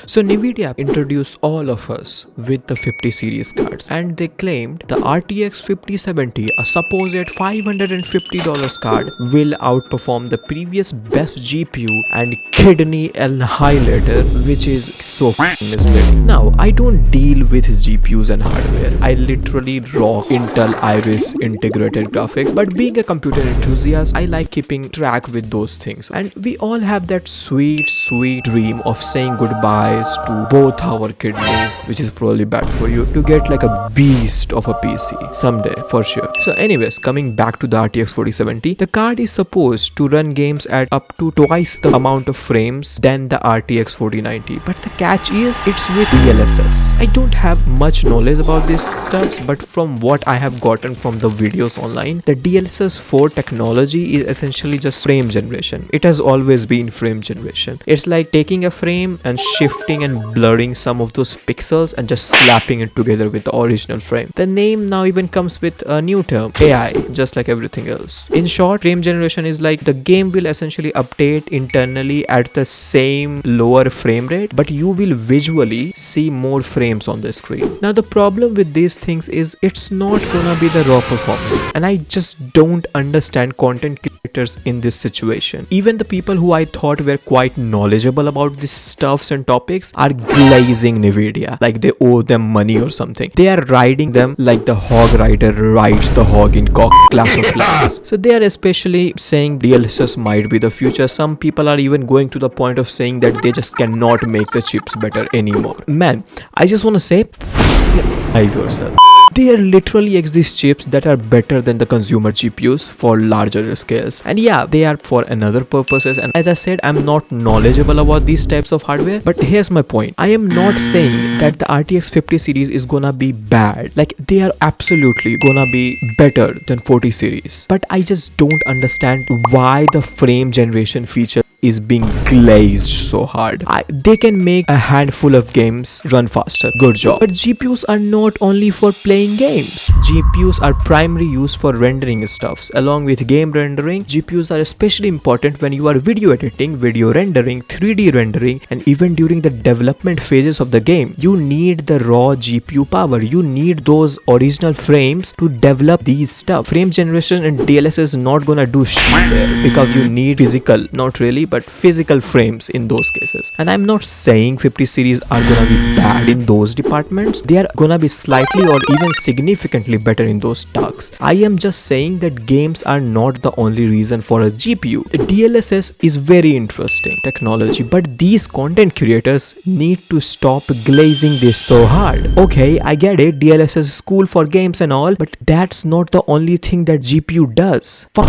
So Nvidia introduced all of us with the 50 series cards, and they claimed the RTX 5070, a supposed $550 card, will outperform the previous best GPU and kidney annihilator, which is so misleading. Now, I don't deal with GPUs and hardware. I literally rock Intel Iris integrated graphics, but being a computer enthusiast, I like keeping track with those things. And we all have that sweet dream of saying goodbyes to both our kidneys, which is probably bad for you, to get like a beast of a PC someday for sure. So anyways, coming back to the RTX 4070, the card is supposed to run games at up to twice the amount of frames than the RTX 4090, but the catch is it's with DLSS. I don't have much knowledge about this stuff, but from what I have gotten from the videos online, the DLSS 4 technology is essentially just frame generation. It has always been frame generation. It's like taking a frame and shifting and blurring some of those pixels and just slapping it together with the original frame. The name now even comes with a new term, AI, just like everything else. In short, frame generation is like the game will essentially update internally at the same lower frame rate, but you will visually see more frames on the screen. Now the problem with these things is it's not gonna be the raw performance, and I just don't understand content creators in this situation. Even the people who I thought were quite knowledgeable about these stuffs and topics are glazing Nvidia like they owe them money or something. They are riding them like the hog rider rides the hog in Clash of Clans. So they are especially saying DLSS might be the future. Some people are even going to the point of saying that they just cannot make the chips better anymore. Man, I just want to say, yourself. There literally exist chips that are better than the consumer GPUs for larger scales, and yeah, they are for another purposes. And as I said, I'm not knowledgeable about these types of hardware, but here's my point. I am not saying that the RTX 50 series is gonna be bad. Like, they are absolutely gonna be better than 40 series, but I just don't understand why the frame generation feature is being glazed so hard. They can make a handful of games run faster, good job, but GPUs are not only for playing games. GPUs are primarily used for rendering stuffs. Along with game rendering, GPUs are especially important when you are video editing, video rendering, 3D rendering, and even during the development phases of the game. You need the raw GPU power. You need those original frames to develop these stuff. Frame generation and DLSS is not gonna do shit there, because you need physical, not really, but physical frames in those cases. And I'm not saying 50 series are gonna be bad in those departments. They are gonna be slightly or even significantly better in those tasks. I am just saying that games are not the only reason for a GPU. DLSS is very interesting technology, but these content creators need to stop glazing this so hard. Okay, I get it, DLSS is cool for games and all, but that's not the only thing that GPU does. Fuck